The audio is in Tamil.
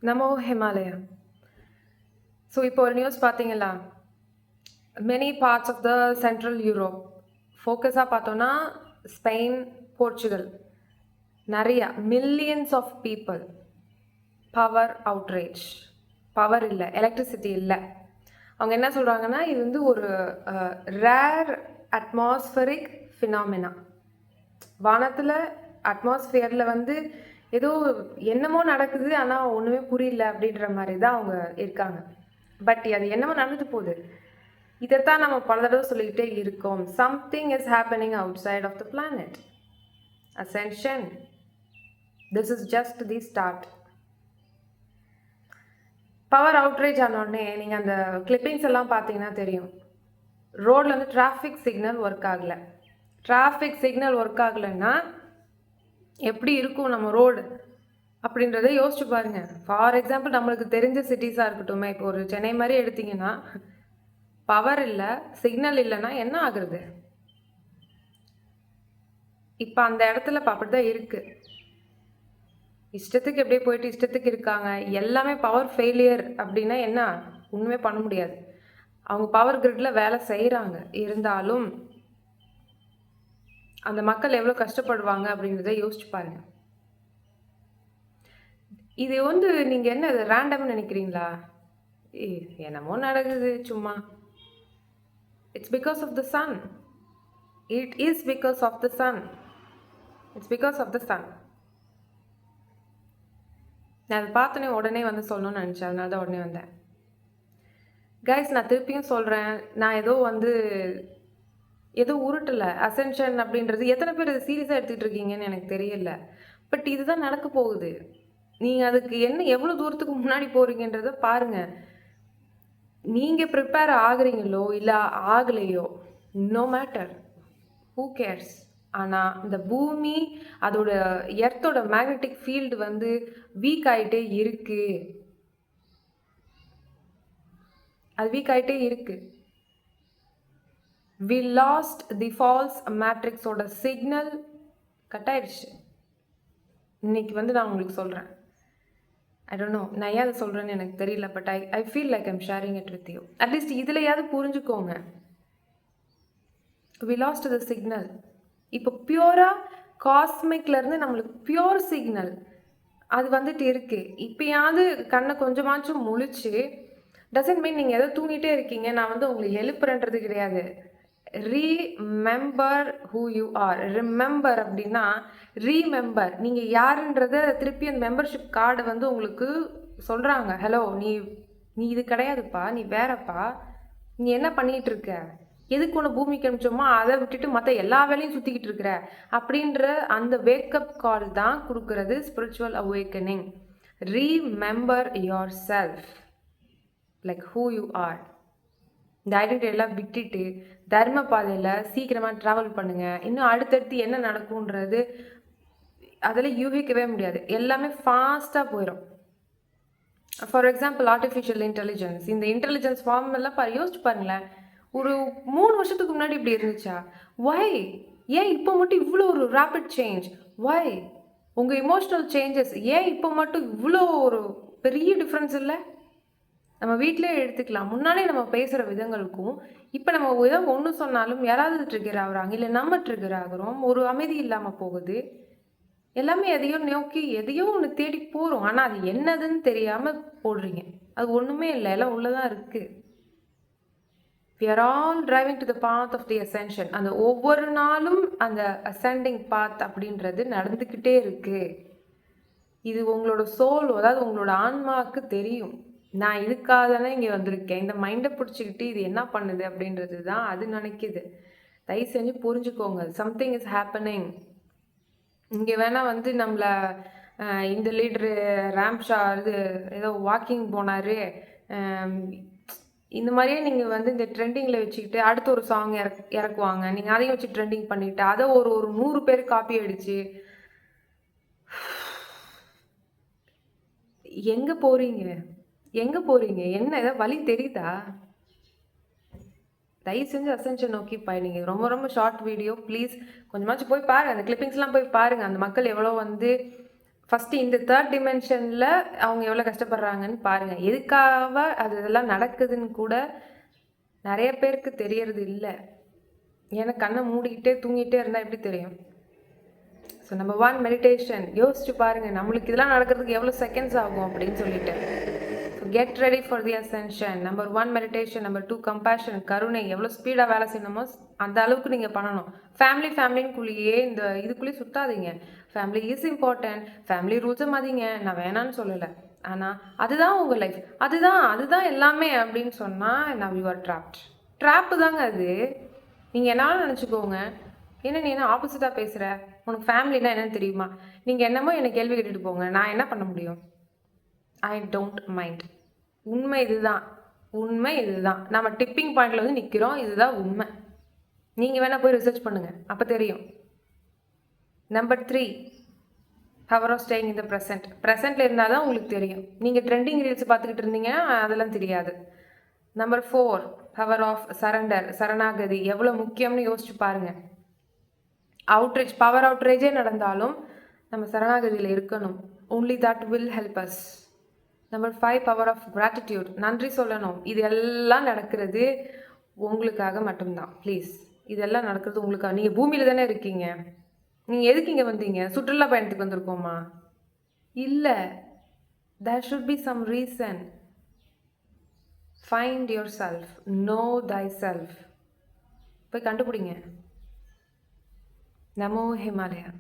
நமோ ஹிமாலயா. ஸோ இப்போ ஒரு நியூஸ் பார்த்தீங்களா? Many parts of the central Europe ஃபோக்கஸாக பார்த்தோன்னா ஸ்பெயின், போர்ச்சுகல் நிறையா millions of people power outrage. Power இல்லை, எலக்ட்ரிசிட்டி இல்லை. அவங்க என்ன சொல்கிறாங்கன்னா, இது வந்து ஒரு ரேர் அட்மாஸ்பரிக் ஃபினாமினா. வானத்தில் அட்மாஸ்ஃபியரில் வந்து ஏதோ என்னமோ நடக்குது, ஆனால் ஒன்றுமே புரியல அப்படின்ற மாதிரி தான் அவங்க இருக்காங்க. பட் அது என்னமோ நடந்துட்டு போகுது. இதைத்தான் நம்ம பல தடவை சொல்லிக்கிட்டே இருக்கோம். Something is happening outside of the planet. Ascension. This is just the start. Power outrage ஆனோடனே நீங்கள் அந்த கிளிப்பிங்ஸ் எல்லாம் பார்த்தீங்கன்னா தெரியும். ரோடில் வந்து டிராஃபிக் சிக்னல் ஒர்க் ஆகலை. டிராஃபிக் சிக்னல் ஒர்க் ஆகலைன்னா எப்படி இருக்கும் நம்ம ரோடு அப்படின்றத யோசிச்சு பாருங்க. ஃபார் எக்ஸாம்பிள், நம்மளுக்கு தெரிஞ்ச சிட்டிஸாக இருக்கட்டும், இப்போ ஒரு சென்னை மாதிரி எடுத்திங்கன்னா பவர் இல்லை, சிக்னல் இல்லைன்னா என்ன ஆகுறது? இப்போ அந்த இடத்துல அப்படி தான் இருக்குது. இஷ்டத்துக்கு எப்படியே போயிட்டு இஷ்டத்துக்கு இருக்காங்க. எல்லாமே பவர் ஃபெயிலியர் அப்படின்னா என்ன? ஒன்றுமே பண்ண முடியாது. அவங்க பவர் கிரிட்டில் வேலை செய்கிறாங்க. இருந்தாலும் அந்த மக்கள் எவ்வளோ கஷ்டப்படுவாங்க அப்படின்றத யோசிச்சு பாருங்க. இது வந்து நீங்கள் என்ன ரேண்டம்னு நினைக்கிறீங்களா? என்னமோ நடக்குது சும்மா. It's because of the sun. It is because of the sun. It's because of the sun. நான் அதை பார்த்தோன்னே உடனே வந்து சொல்லணும்னு நினச்சேன். அதனால தான் உடனே வந்தேன். கைஸ், நான் திருப்பியும் சொல்கிறேன், நான் ஏதோ உருட்டலை. அசென்ஷன் அப்படின்றது எத்தனை பேர் சீரியஸாக எடுத்துகிட்டு இருக்கீங்கன்னு எனக்கு தெரியல. பட் இதுதான் நடக்க போகுது. நீங்கள் அதுக்கு எவ்வளோ தூரத்துக்கு முன்னாடி போகிறீங்கன்றத பாருங்கள். நீங்கள் ப்ரிப்பேர் ஆகுறீங்களோ இல்லை ஆகலையோ, நோ மேட்டர், ஹூ கேர்ஸ். ஆனால் இந்த பூமி, அதோட எர்த்தோட மேக்னெட்டிக் ஃபீல்டு வந்து வீக் ஆகிட்டே இருக்குது. அது வீக் ஆகிட்டே இருக்குது. வி லாஸ்ட் தி ஃபால்ஸ் மேட்ரிக்ஸோட சிக்னல் கட் ஆயிடுச்சு. இன்னைக்கு வந்து நான் உங்களுக்கு சொல்கிறேன். ஐ டோன்ட் நோ, நான் ஏன் அதை சொல்கிறேன்னு எனக்கு தெரியல. But I feel like I'm sharing it with you. At least இதுலையாவது புரிஞ்சுக்கோங்க. We lost the signal. இப்போ பியூராக காஸ்மிக்லேருந்து நம்மளுக்கு பியூர் சிக்னல் அது வந்துட்டு இருக்குது. இப்போயாவது கண்ணை கொஞ்சமாச்சும் முழிச்சு, டசன்ட் மீன் நீங்கள் எதோ தூங்கிட்டே இருக்கீங்க, நான் வந்து உங்களை எழுப்புறன்றது கிடையாது. ரீமெம்பர் ஹூ யூ ஆர். ரிமெம்பர் அப்படின்னா ரீமெம்பர். நீங்கள் யாருன்றத திருப்பி அந்த மெம்பர்ஷிப் கார்டு வந்து உங்களுக்கு சொல்கிறாங்க. ஹலோ, நீ இது கிடையாதுப்பா, நீ வேறப்பா, நீ என்ன பண்ணிகிட்டு இருக்க, எதுக்கு ஒன்று பூமிக்கு அனுப்பிச்சோமோ அதை விட்டுட்டு மற்ற எல்லா வேலையும் சுற்றிக்கிட்டு இருக்கிற அப்படின்ற அந்த வேக்கப் கால் தான் கொடுக்கறது spiritual awakening. Remember yourself, like who you are. இந்த ஐடென்டிட்டி எல்லாம் விட்டுட்டு தர்ம பாதையில் சீக்கிரமாக ட்ராவல் பண்ணுங்கள். இன்னும் அடுத்தடுத்து என்ன நடக்கும்ன்றது அதில் யூகிக்கவே முடியாது. எல்லாமே ஃபாஸ்ட்டாக போயிடும். For example, artificial intelligence. இந்த இன்டெலிஜென்ஸ் ஃபார்ம் எல்லாம் யோசிச்சு பாருங்களேன். ஒரு 3 வருஷத்துக்கு முன்னாடி இப்படி இருந்துச்சா? ஒய்? ஏன் இப்போ மட்டும் இவ்வளோ ஒரு ரேபிட் சேஞ்ச்? ஒய்? உங்கள் இமோஷ்னல் சேஞ்சஸ் ஏன் இப்போ மட்டும் இவ்வளோ ஒரு பெரிய டிஃப்ரென்ஸ் இல்லை? நம்ம வீட்டிலே எடுத்துக்கலாம். முன்னாலே நம்ம பேசுகிற விதங்களுக்கும் இப்போ நம்ம ஏதோ ஒன்று சொன்னாலும் யாராவது ட்ரிகர் ஆகுறாங்க, இல்லை நம்ம ட்ரிகர் ஆகுறோம், ஒரு அமைதி இல்லாமல் போகுது. எல்லாமே எதையோ நோக்கி எதையோ ஒன்று தேடி போகிறோம். ஆனால் அது என்னதுன்னு தெரியாமல் போடுறீங்க. அது ஒன்றுமே இல்லை, எல்லாம் உள்ளதான் இருக்குது. We are all driving to the path of the ascension. அந்த ஒவ்வொரு நாளும் அந்த அசெண்டிங் பாத் அப்படின்றது நடந்துக்கிட்டே இருக்கு. இது உங்களோட சோல், அதாவது உங்களோட ஆன்மாவுக்கு தெரியும். நான் இதுக்காக தானே இங்கே வந்திருக்கேன். இந்த மைண்டை பிடிச்சிக்கிட்டு இது என்ன பண்ணுது அப்படின்றது தான் அது நினைக்குது. தயவு செஞ்சு புரிஞ்சுக்கோங்க. Something is happening. இங்கே வேணால் வந்து நம்மளை இந்த லீட்ரு ராம்ஷா இது ஏதோ வாக்கிங் போனார், இந்த மாதிரியே நீங்கள் வந்து இந்த ட்ரெண்டிங்கில் வச்சுக்கிட்டு அடுத்த ஒரு சாங் இறக்குவாங்க. நீங்கள் அதையும் வச்சு ட்ரெண்டிங் பண்ணிவிட்டு அதை ஒரு 100 பேர் காப்பி அடிச்சு எங்கே போகிறீங்க? என்ன ஏதாவது வழி தெரியுதா? தயவு செஞ்சு அசென்ஷன் நோக்கி பயணிங்க. ரொம்ப ரொம்ப ஷார்ட் வீடியோ, ப்ளீஸ் கொஞ்சமாச்சும் போய் பாருங்கள். அந்த கிளிப்பிங்ஸ்லாம் போய் பாருங்கள். அந்த மக்கள் எவ்வளோ வந்து ஃபஸ்ட்டு இந்த தேர்ட் டிமென்ஷனில் அவங்க எவ்வளோ கஷ்டப்படுறாங்கன்னு பாருங்கள். எதுக்காக அது இதெல்லாம் நடக்குதுன்னு கூட நிறைய பேருக்கு தெரியறது இல்லை. ஏன்னா கண்ணை மூடிக்கிட்டே தூங்கிட்டே இருந்தால் எப்படி தெரியும்? So number 1 meditation. யோசிச்சு பாருங்கள், நம்மளுக்கு இதெல்லாம் நடக்கிறதுக்கு எவ்வளோ செகண்ட்ஸ் ஆகும் அப்படின்னு சொல்லிட்டு. So get ready for the Ascension. Number 1 meditation. Number 2 compassion, கருணை. எவ்வளோ ஸ்பீடாக வேலை செய்யணுமோ அந்த அளவுக்கு நீங்கள் பண்ணணும். ஃபேமிலின்குள்ளேயே இந்த இதுக்குள்ளேயே சுத்தாதீங்க. Family is important. ஃபேமிலி ரூல்ஸை மதிங்க, நான் வேணான்னு சொல்லலை. ஆனால் அதுதான் உங்கள் லைஃப், அதுதான் எல்லாமே அப்படின்னு சொன்னால் நவ் யூ ஆர் ட்ராப்பு தாங்க அது. நீங்கள் என்னாலும் நினச்சிக்கோங்க, ஏன்னா நீ என்ன ஆப்போசிட்டாக பேசுகிற, உனக்கு ஃபேமிலினா என்னன்னு தெரியுமா? நீங்கள் என்னமோ என்னை கேள்வி கேட்டுட்டு போங்க, நான் என்ன பண்ண முடியும்? I don't mind. உண்மை இதுதான். நம்ம டிப்பிங் பாயிண்டில் வந்து நிற்கிறோம், இதுதான் உண்மை. நீங்கள் வேணால் போய் ரிசர்ச் பண்ணுங்கள், அப்போ தெரியும். Number 3 power of staying in the ப்ரெசென்ட்டில் இருந்தால் தான் உங்களுக்கு தெரியும். நீங்கள் ட்ரெண்டிங் ரீல்ஸ் பார்த்துக்கிட்டு இருந்தீங்கன்னா அதெல்லாம் தெரியாது. நம்பர் 4 பவர் ஆஃப் சரண்டர், சரணாகதி எவ்வளோ முக்கியம்னு யோசிச்சு பாருங்கள். பவர் அவுட்ரேஜே நடந்தாலும் நம்ம சரணாகதியில் இருக்கணும். only that will help us. Number 5 power of gratitude, நன்றி சொல்லணும். இது எல்லாம் நடக்கிறது உங்களுக்காக மட்டும்தான். ப்ளீஸ், இதெல்லாம் நடக்கிறது உங்களுக்காக. நீங்கள் பூமியில் தானே இருக்கீங்க. நீங்கள் எதுக்கு இங்கே வந்தீங்க? சுற்றுலா பயணத்துக்கு வந்திருக்கோமா? இல்லை. there should be some reason. find yourself, know thyself. போய் கண்டுபிடிங்க. நமோ ஹிமாலயா.